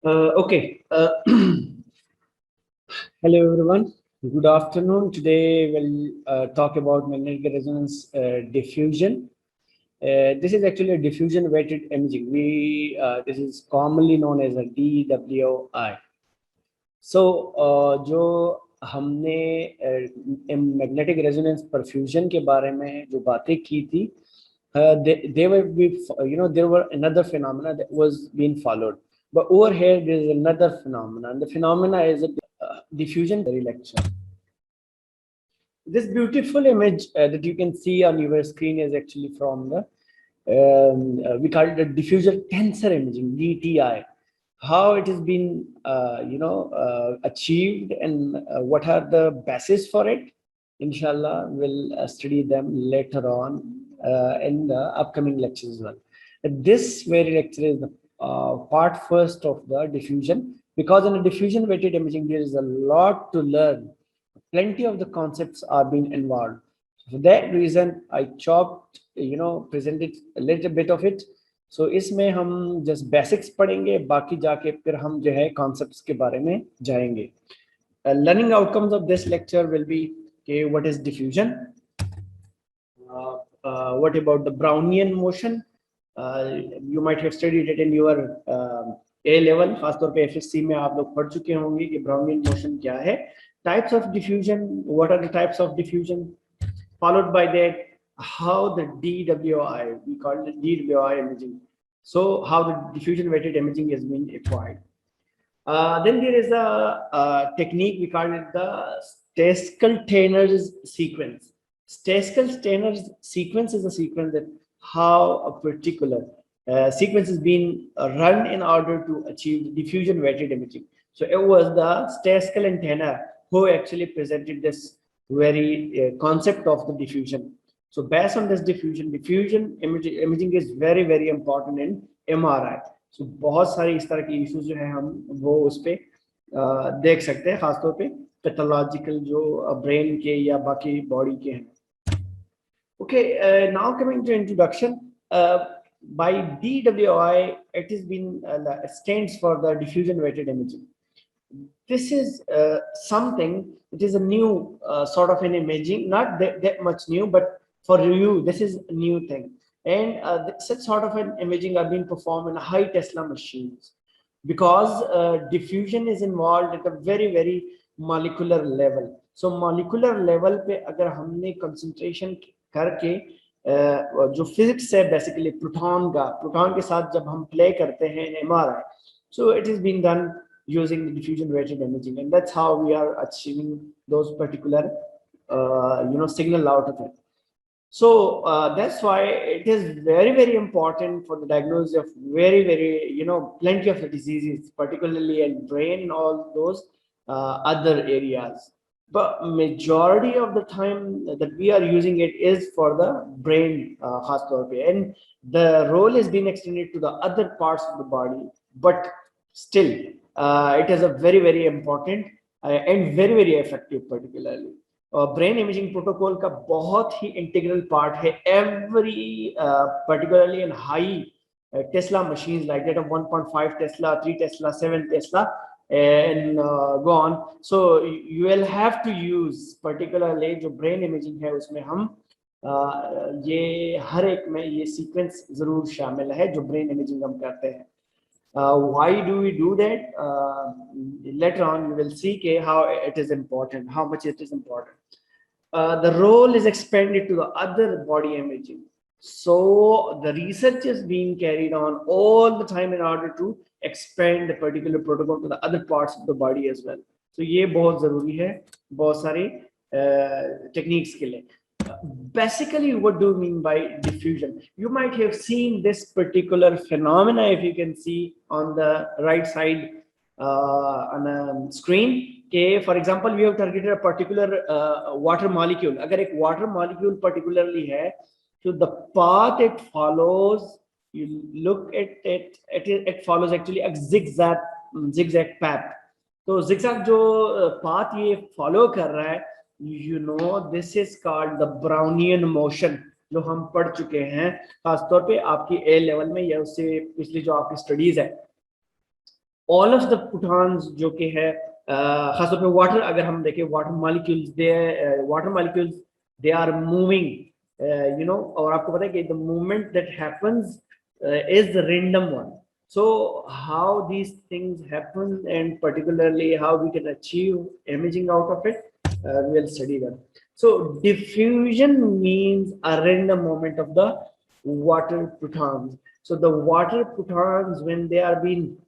Okay. Hello, everyone. Good afternoon. Today we'll talk about magnetic resonance diffusion. This is actually a diffusion weighted imaging. This is commonly known as a DWI. So जो हमने magnetic resonance perfusion के बारे में जो बातें की थी, they were there were another phenomena that was being followed, but over here there is another phenomena, and the phenomena is a diffusion lecture. This beautiful image that you can see on your screen is actually from the we call it a diffusion tensor imaging, DTI. How it has been achieved, and what are the basis for it. Inshallah, we'll study them later on in the upcoming lectures as well. This very lecture is the part first of the diffusion, because in the diffusion weighted imaging there is a lot to learn. Plenty of the concepts are being involved. For that reason, I chopped, presented a little bit of it. So इसमें हम just basics पढ़ेंगे, बाकी जाके फिर हम जो है concepts के बारे में जाएंगे. Learning outcomes of this lecture will be, okay, what is diffusion? What about the Brownian motion? You might have studied it in your A level. खासतौर पे FSC में आप लोग पढ़ चुके होंगे कि Brownian motion क्या है. Types of diffusion. What are the types of diffusion? Followed by that, how the DWI, we call it DWI imaging. So how the diffusion weighted imaging has been acquired. Then there is a technique, we call it the Stejskal-Steiner's sequence. Stejskal-Steiner's sequence is a sequence that how a particular sequence is being run in order to achieve diffusion weighted imaging. So it was the Stejskal and Steiner who actually presented this very concept of the diffusion. So based on this diffusion imaging is very, very important in MRI. So बहुत सारे इस तरह के issues जो है हम वो उस पे देख सकते हैं, खासतौर पे पैथोलॉजिकल जो ब्रेन के या बाकी बॉडी के हैं. Okay, now coming to introduction. By DWI, it has been stands for the diffusion weighted imaging. This is something. It is a new sort of an imaging, not that much new, but for you, this is a new thing. And such sort of an imaging are being performed in high Tesla machines, because diffusion is involved at a very, very molecular level. So molecular level पे अगर हमने concentration करके जो physics है basically proton के साथ जब हम play करते हैं in MRI, so it is being done using the diffusion weighted imaging, and that's how we are achieving those particular signal out of it. So that's why it is very, very important for the diagnosis of very, very, plenty of the diseases, particularly in brain and all those other areas. But majority of the time that we are using it is for the brain, and the role is being extended to the other parts of the body. But still, it is a very, very important and very, very effective, particularly. Brain imaging protocol का बहुत ही integral part है. Every particularly in high Tesla machines like that of 1.5 Tesla, 3 Tesla, 7 Tesla, and go on. So you will have to use particularly जो brain imaging है उसमें हम ये हर एक में ये सीक्वेंस जरूर शामिल है जो ब्रेन इमेजिंग हम करते हैं. Why do we do that? Later on, you will see how it is important, how much it is important. The role is expanded to the other body imaging. So the research is being carried on all the time in order to expand the particular protocol to the other parts of the body as well. So ये बहुत ज़रूरी है बहुत सारी techniques के लिए. Basically, what do you mean by diffusion? You might have seen this particular phenomena, if you can see on the right side on a screen. Okay, for example, we have targeted a particular water molecule. अगर एक water molecule particularly है, so the path it follows, you look at it, it follows actually a zigzag path. तो zigzag जो path ये follow कर रहा है, this is called the Brownian motion, जो हम पढ़ चुके हैं खासतौर पे आपकी A लेवल में या उससे पिछली जो आपकी स्टडीज है. all of the protons जो कि है खासतौर पे वाटर अगर हम देखें water molecules they are moving you know और आपको पता है कि the movement that happens is the random one. So how these things happen and particularly how we can achieve imaging out of it, we'll study that. So diffusion means a random movement of the water protons. So the water protons, when they are being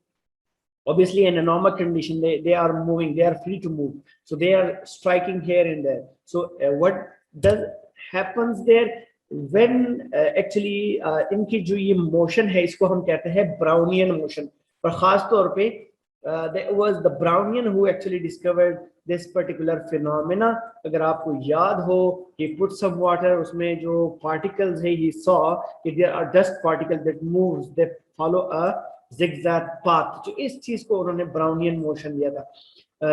obviously in a normal condition, they are moving, they are free to move. So they are striking here and there. So what does happens there when actually इनकी जो ये motion है इसको हम कहते हैं Brownian motion. और खास तौर पे there was the Brownian who actually discovered this particular phenomena. अगर आपको याद हो he put some water, उसमें जो particles है he saw कि there are dust particles that moves, they follow a zigzag path. जो इस चीज को उन्होंने Brownian motion दिया था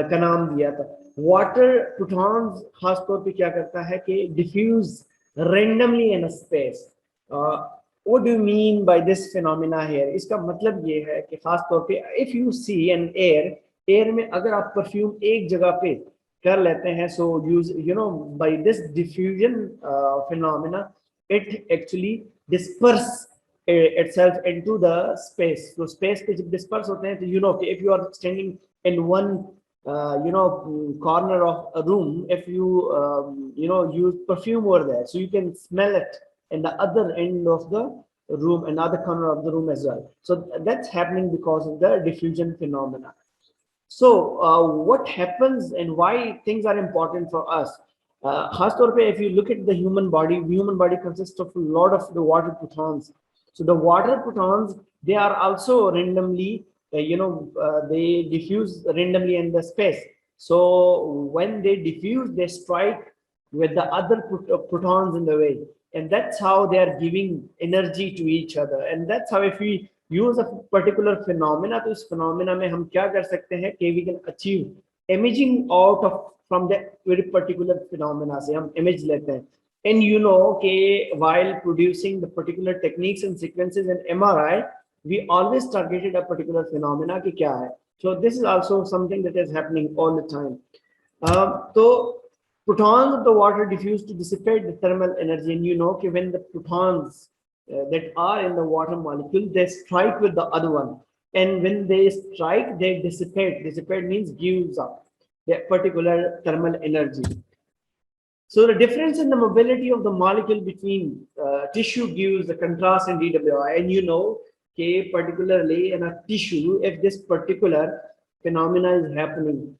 का नाम दिया था. वाटर प्रोटॉन्स खास तौर पे क्या करता है कि diffuse randomly in a space. What do you mean by this phenomena here? इसका मतलब ये है कि खास तौर पे if you see an air में अगर आप परफ्यूम एक जगह पे कर लेते हैं, so use you know by this diffusion phenomena it actually disperse itself into the space. So space पे जब disperse होते हैं तो you know कि if you are standing in one you know corner of a room, if you you know use perfume over there, so you can smell it in the other end of the room, another corner of the room as well. So that's happening because of the diffusion phenomena. So what happens and why things are important for us? खास तौर पे if you look at the human body consists of a lot of the water protons. So the water protons, they are also randomly they diffuse randomly in the space. So when they diffuse, they strike with the other protons in the way, and that's how they are giving energy to each other. And that's how if we use a particular phenomena, तो इस phenomena में हम क्या कर सकते हैं कि we can achieve imaging out of from that very particular phenomena से हम image लेते हैं. And you know कि while producing the particular techniques and sequences in MRI, we always targeted a particular phenomena कि क्या है. So this is also something that is happening all the time. So protons of the water diffuse to dissipate the thermal energy, and you know कि when the protons that are in the water molecule, they strike with the other one, and when they strike, they dissipate. Dissipate means gives up that particular thermal energy. So the difference in the mobility of the molecule between tissue gives the contrast in DWI, and you know कि particularly in a tissue, if this particular phenomena is happening,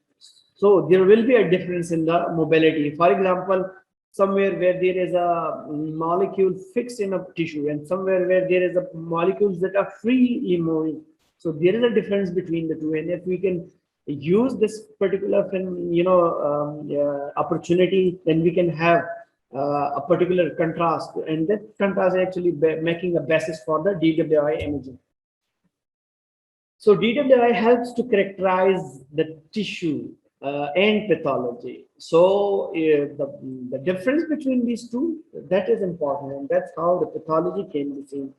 so there will be a difference in the mobility. For example, somewhere where there is a molecule fixed in a tissue and somewhere where there is a molecules that are freely moving, so there is a difference between the two. And if we can use this particular opportunity, then we can have a particular contrast, and that contrast is actually making a basis for the DWI imaging. So DWI helps to characterize the tissue and pathology. So the difference between these two, that is important, and that's how the pathology can be seen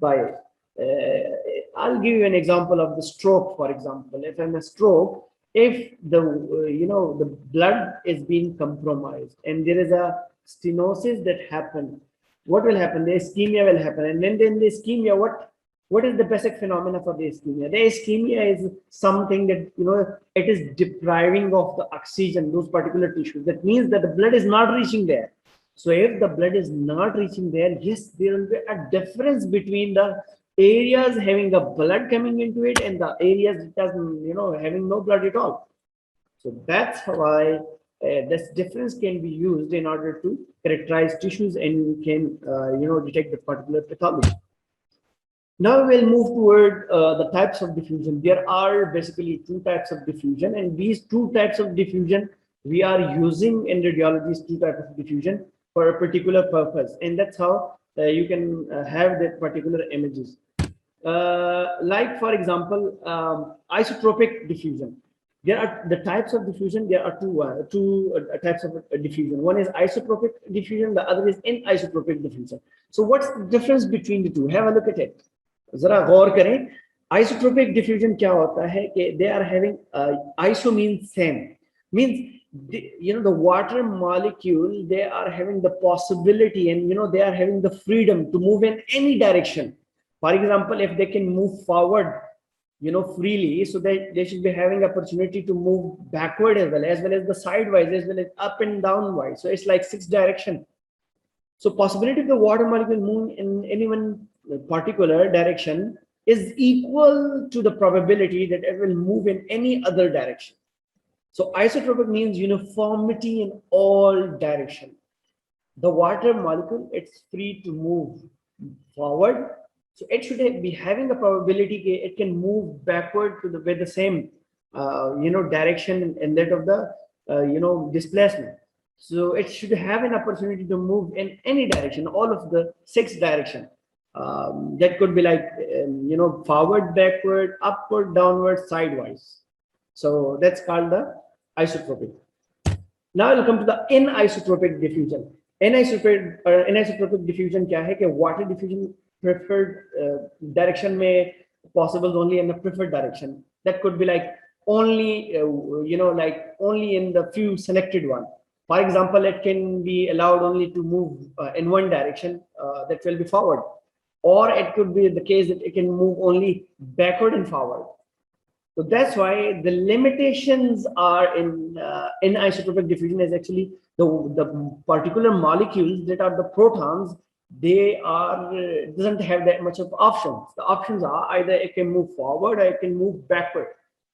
by it. I'll give you an example of the stroke. For example, if I'm a stroke, if the the blood is being compromised and there is a stenosis that happen, what will happen? The ischemia will happen, and then the ischemia, what is the basic phenomena for the ischemia? The ischemia is something that it is depriving of the oxygen those particular tissues. That means that the blood is not reaching there. So if the blood is not reaching there, yes, there will be a difference between the areas having the blood coming into it and the areas that doesn't having no blood at all. So that's why this difference can be used in order to characterize tissues and can detect the particular pathology. Now we'll move toward the types of diffusion. There are basically two types of diffusion, and these two types of diffusion we are using in radiology, two types of diffusion for a particular purpose, and that's how you can have that particular images. Like for example, isotropic diffusion. There are the types of diffusion. There are two types of diffusion. One is isotropic diffusion. The other is anisotropic diffusion. So what's the difference between the two? Have a look at it. जरा गौर करें Isotropic diffusion क्या होता है कि they are having iso means same, means the water molecule, they are having the possibility, and they are having the freedom to move in any direction. For example, if they can move forward freely, so they should be having opportunity to move backward as well as the sidewise, as well as up and downwise. So it's like 6 direction. So possibility of the water molecule moving in any one particular direction is equal to the probability that it will move in any other direction. So isotropic means uniformity in all direction. The water molecule, it's free to move forward. So it should be having a probability it can move backward to with the same direction and that of the displacement. So it should have an opportunity to move in any direction, all of the 6 direction. That could be like forward, backward, upward, downward, sidewise. So that's called the isotropic. Now we'll come to the anisotropic diffusion. Anisotropic diffusion क्या है कि water diffusion preferred direction में possible only in the preferred direction. That could be like only like only in the few selected one. For example, it can be allowed only to move in one direction, that will be forward, or it could be the case that it can move only backward and forward. So that's why the limitations are in isotropic diffusion is actually the particular molecules that are the protons. They are doesn't have that much of options. The options are either it can move forward or it can move backward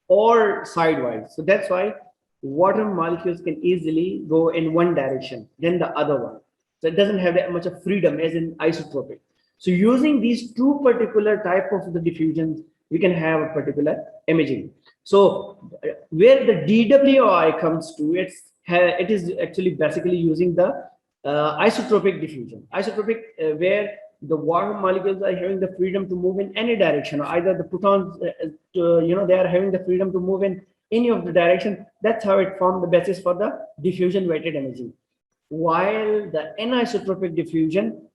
or sidewise. So that's why water molecules can easily go in one direction then the other one. So it doesn't have that much of freedom as in isotropic. So using these two particular type of the diffusions, we can have a particular imaging. So where the DWI comes to, it is actually basically using the isotropic diffusion. Isotropic where the water molecules are having the freedom to move in any direction, or either the protons, they are having the freedom to move in any of the direction. That's how it formed the basis for the diffusion weighted imaging. While the anisotropic diffusion,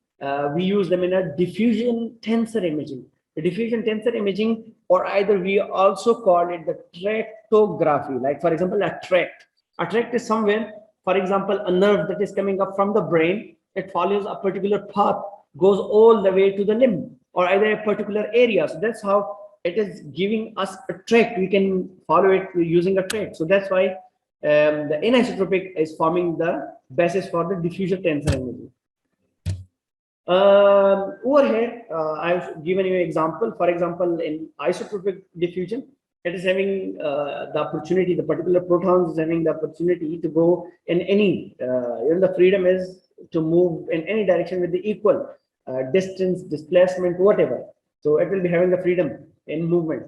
we use them in a diffusion tensor imaging. The diffusion tensor imaging, or either we also call it the tractography. Like for example, a tract is somewhere, for example, a nerve that is coming up from the brain, it follows a particular path, goes all the way to the limb, or either a particular area. So that's how it is giving us a tract. We can follow it using a tract. So that's why the anisotropic is forming the basis for the diffusion tensor imaging. Over here, I've given you an example. For example, in isotropic diffusion, it is having the opportunity, the particular protons is having the opportunity to go in any, the freedom is to move in any direction with the equal distance, displacement, whatever. So it will be having the freedom in movement.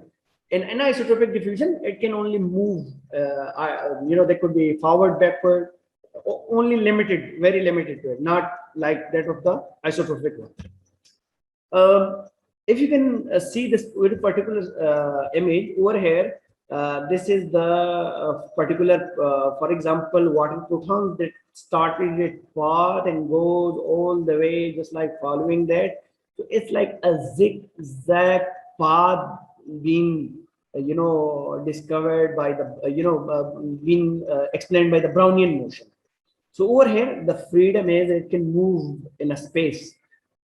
In anisotropic diffusion, it can only move, they could be forward, backward, only limited, very limited to it, not like that of the isotropic one. If you can see this very particular image over here, this is the particular, for example, water proton that started its path and goes all the way, just like following that. So it's like a zigzag path being discovered by the being explained by the Brownian motion. So over here, the freedom is it can move in a space.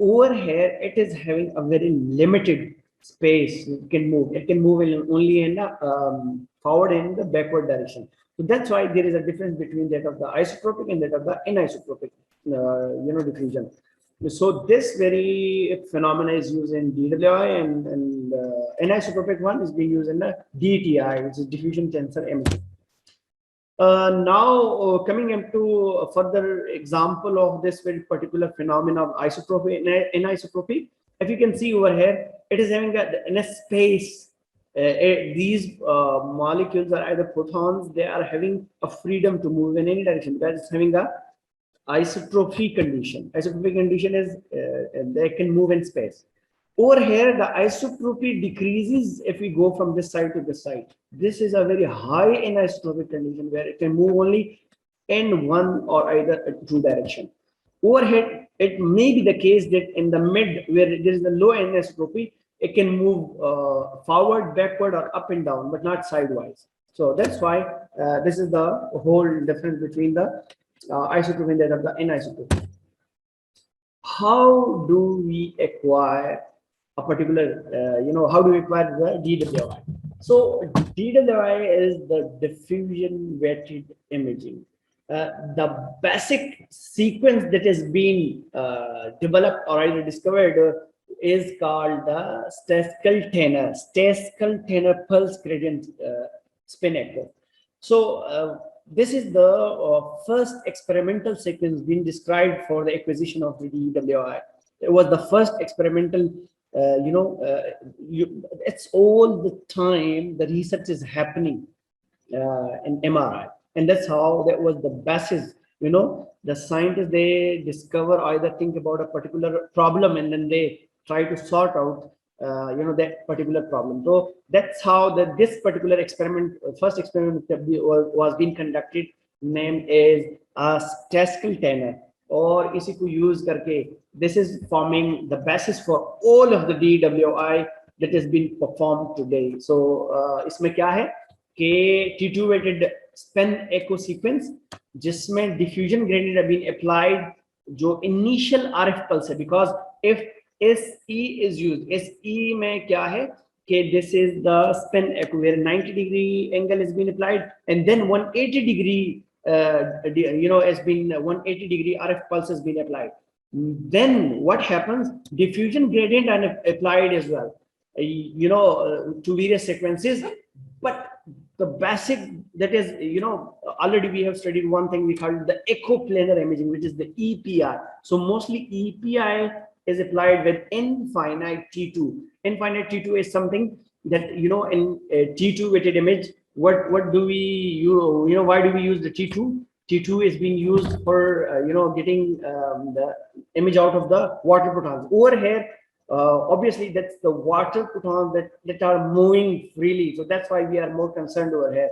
Over here, it is having a very limited space. It can move. It can move only in the forward and the backward direction. So that's why there is a difference between that of the isotropic and that of the anisotropic, diffusion. So this very phenomena is used in DWI, and anisotropic one is being used in the DTI, which is diffusion tensor imaging. Now coming into a further example of this very particular phenomenon of isotropy, anisotropy. If you can see over here, it is having in a space. These molecules are either protons. They are having a freedom to move in any direction. That is having a isotropy condition. Isotropy condition is they can move in space. Over here, the isotropy decreases if we go from this side to this side. This is a very high anisotropic condition where it can move only in one or either two direction. Over here, it may be the case that in the mid, where there is the low anisotropy, it can move forward, backward, or up and down, but not sidewise. So that's why this is the whole difference between the isotope and that of the anisotope. How do we acquire a particular, how do we acquire the DWI? So DWI is the diffusion weighted imaging. The basic sequence that has been developed or either discovered is called the Staskel-Tanner pulse gradient spin echo. So this is the first experimental sequence being described for the acquisition of the DWI. It was the first experimental, it's all the time the research is happening in MRI. And that's how that was the basis, the scientists, they discover, either think about a particular problem and then they try to sort out that particular problem. So that's how this particular experiment, first experiment that was being conducted, named is Staskel-Tanner, or इसी को use करके, this is forming the basis for all of the DWI that has been performed today. So इसमें क्या है कि T2 weighted spin echo sequence जिसमें diffusion gradient have been applied, जो initial RF pulse है, because if SE is used, SE में क्या है कि this is the spin echo where 90-degree angle has been applied, and then 180-degree has been 180-degree RF pulse has been applied. Then what happens? Diffusion gradient are applied as well, to various sequences. But the basic, that is, already we have studied one thing we call the echoplanar imaging, which is the EPI. So mostly EPI is applied with infinite T2. Infinite T2 is something that, in a T2 weighted image, what do we use, why do we use the T2? T2 is being used for, getting the image out of the water protons. Over here, obviously, that's the water protons that are moving freely. So that's why we are more concerned over here.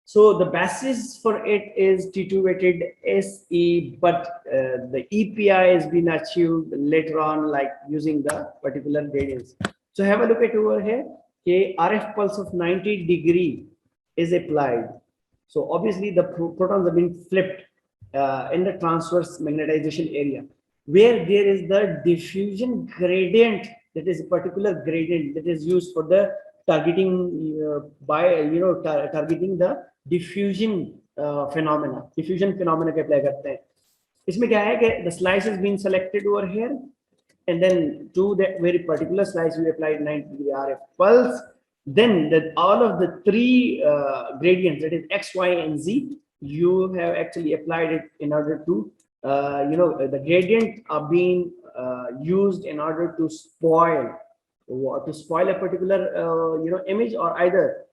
So the basis for it is T2 weighted SE, but the EPI has been achieved later on, like using the particular gradients. So have a look at over here. Okay, RF pulse of 90-degree is applied. So obviously the protons have been flipped in the transverse magnetization area, where there is the diffusion gradient, that is a particular gradient that is used for the targeting targeting the diffusion phenomena. Diffusion phenomena के apply करते हैं. इसमें क्या है कि the slice has been selected over here, and then to that very particular slice we applied 90-degree RF pulse. Then all of the three gradients, that is X, Y, and Z, you have actually applied it in order to, the gradient are being used in order to spoil a particular, image, or either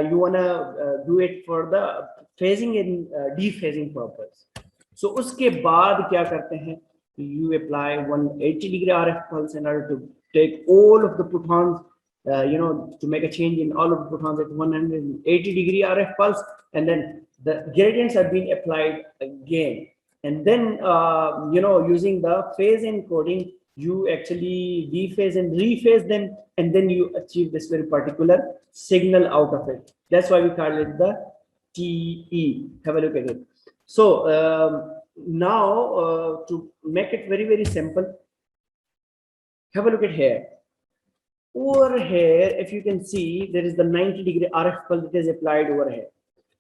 you want to do it for the phasing and dephasing purpose. So uske baad kya karte hain? You apply 180-degree RF pulse in order to take all of the protons, to make a change in all of the protons at 180-degree RF pulse, and then the gradients are being applied again. And then, using the phase encoding, you actually dephase and rephase them, and then you achieve this very particular signal out of it. That's why we call it the TE. Have a look at it. So now to make it very, very simple, have a look at here. Over here, if you can see, there is the 90-degree RF pulse that is applied over here.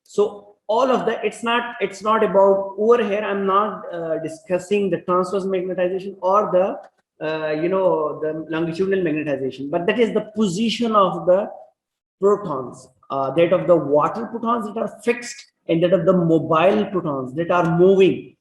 So all of that, it's not about over here. I'm not discussing the transverse magnetization or the the longitudinal magnetization, but that is the position of the protons, that of the water protons that are fixed, and that of the mobile protons that are moving.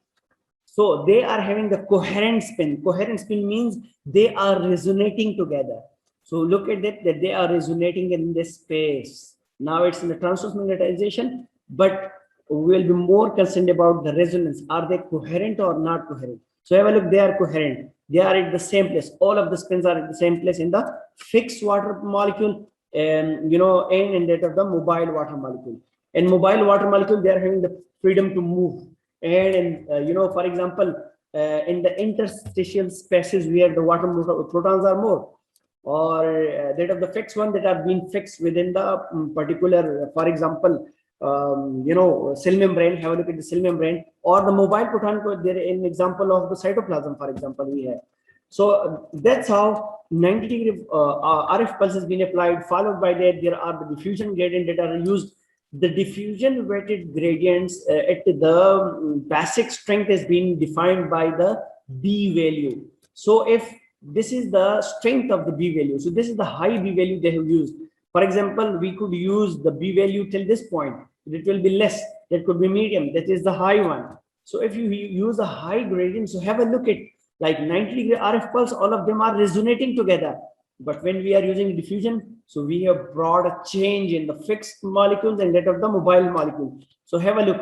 So they are having the coherent spin. Coherent spin means they are resonating together. So look at that they are resonating in this space. Now it's in the transverse magnetization, but we'll be more concerned about the resonance. Are they coherent or not coherent? So have a look, they are coherent. They are at the same place. All of the spins are at the same place in the fixed water molecule, and and that of the mobile water molecule. In mobile water molecule, they are having the freedom to move. And for example, in the interstitial spaces where the water protons are more, or that of the fixed one that are being fixed within the particular, for example, cell membrane. Have a look at the cell membrane, or the mobile proton. There in example of the cytoplasm, for example, we have. So that's how 90-degree RF pulse has been applied. Followed by that, there are the diffusion gradient that are used. The diffusion weighted gradients at the basic strength has been defined by the B value. So if this is the strength of the B value, so this is the high B value they have used. For example, we could use the B value till this point. It will be less. That could be medium. That is the high one. So if you use a high gradient, so have a look at like 90-degree RF pulse, all of them are resonating together. But when we are using diffusion, so we have brought a change in the fixed molecules and that of the mobile molecule. So have a look.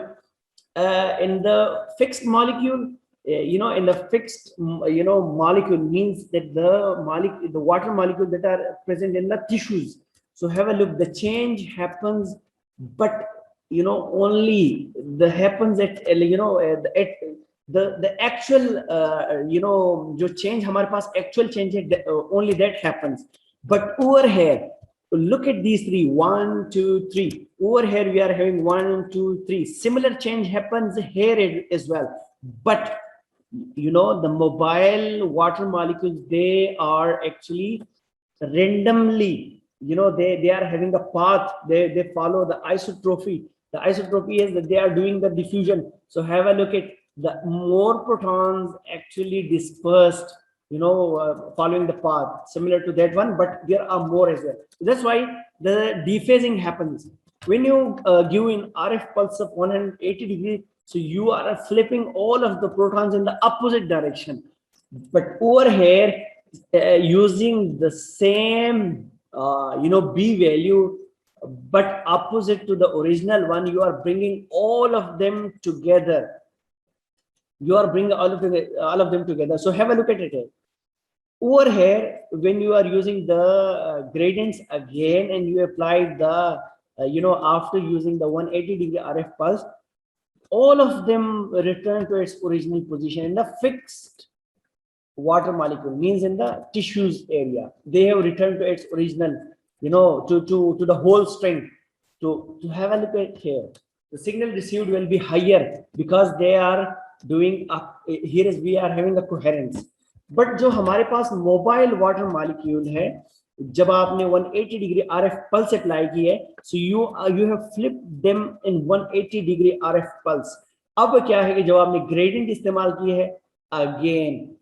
In the fixed molecule, in the fixed, molecule means that the water molecules that are present in the tissues. So have a look. The change happens, but only the happens at the actual जो change हमारे पास actual change है, only that happens. But over here, look at these three, 1, 2, 3. Over here we are having 1, 2, 3. Similar change happens here as well. But the mobile water molecules, they are actually randomly, they are having a path. They follow the isotropy. The isotropy is that they are doing the diffusion. So have a look at the more protons actually dispersed, following the path similar to that one, but there are more as well. So that's why the dephasing happens when you give in RF pulse of 180 degrees. So you are flipping all of the protons in the opposite direction. But over here, using the same B value, but opposite to the original one, you are bringing all of them together. You are bringing all of them together. So have a look at it here. Over here, when you are using the gradients again, and you apply the after using the 180-degree RF pulse, all of them return to its original position in the fixed water molecule, means in the tissues area. They have returned to its original, to the whole strength. To have a look at here, the signal received will be higher because they are doing here is we are having a coherence. But जो हमारे पास mobile water molecule है, जब आपने 180 degree RF pulse apply की है, so you have flipped them in 180 degree RF pulse. अब क्या है कि जब आपने ग्रेडियंट इस्तेमाल की है, again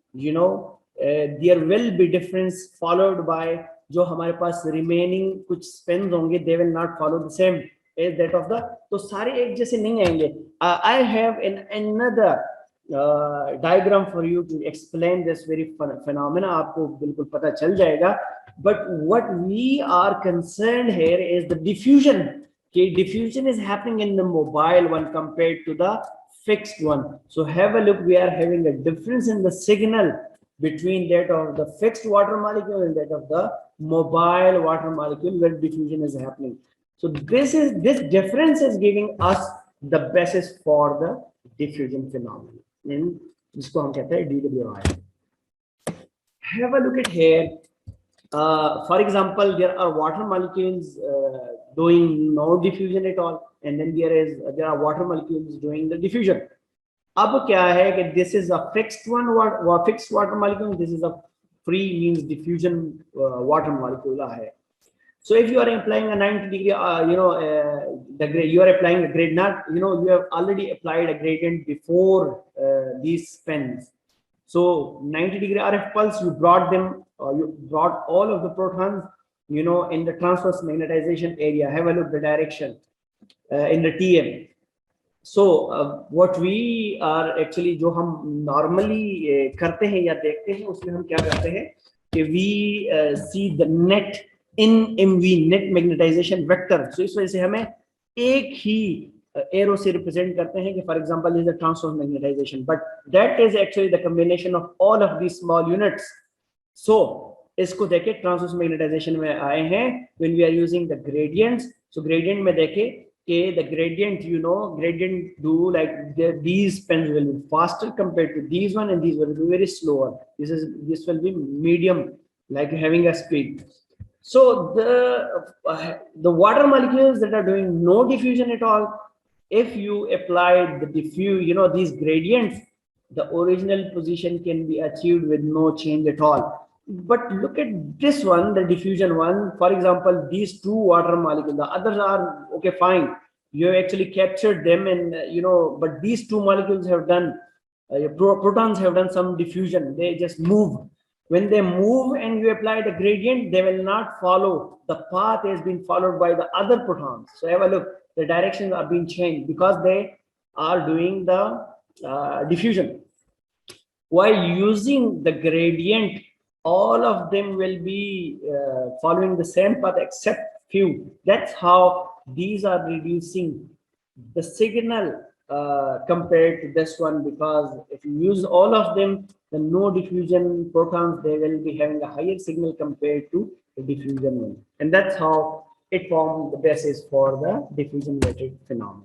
there will be difference followed by जो हमारे पास remaining कुछ spins होंगे, they will not follow the same as that of the, तो सारे एक जैसे नहीं आएंगे. I have another diagram for you to explain this very phenomena. आपको बिल्कुल पता चल जाएगा. But what we are concerned here is the diffusion. Okay, diffusion is happening in the mobile one compared to the fixed one. So have a look. We are having a difference in the signal between that of the fixed water molecule and that of the mobile water molecule where diffusion is happening. So this difference is giving us the basis for the diffusion phenomenon. जिसको हम कहते हैं DWI. Have a look at here. For example, there are water molecules doing no diffusion at all, and then there are water molecules doing the diffusion. अब क्या है कि this is a fixed one, fixed water molecule. This is a free, means diffusion water molecule है. So if you are applying a 90 degree, you are applying a gradient, you have already applied a gradient before these spins. So 90 degree RF pulse, you brought them, you brought all of the protons, in the transverse magnetization area. Have a look the direction in the TM. So what we are actually, जो हम normally करते हैं या देखते हैं, उसमें हम क्या करते हैं कि we see the net in MV, net magnetization vector. So इस वजह से हमें एक ही arrow से represent करते हैं कि for example is the transverse magnetization, but that is actually the combination of all of these small units. So इसको देखें transverse magnetization में आए हैं when we are using the gradients. So gradient में देखें कि the gradient, gradient do like these spins will be faster compared to these one, and these will be very slower. This will be medium like having a speed. So the water molecules that are doing no diffusion at all, if you apply the diffuse, these gradients, the original position can be achieved with no change at all. But look at this one, the diffusion one. For example, these two water molecules, the others are okay, fine. You actually captured them, and but these two molecules have done, protons have done some diffusion. They just move. When they move and you apply the gradient, they will not follow the path has been followed by the other protons. So have a look, the directions are being changed because they are doing the diffusion. While using the gradient, all of them will be following the same path except few. That's how these are reducing the signal compared to this one, because if you use all of them, the no diffusion protons, they will be having a higher signal compared to the diffusion one. And that's how it formed the basis for the diffusion weighted phenomenon.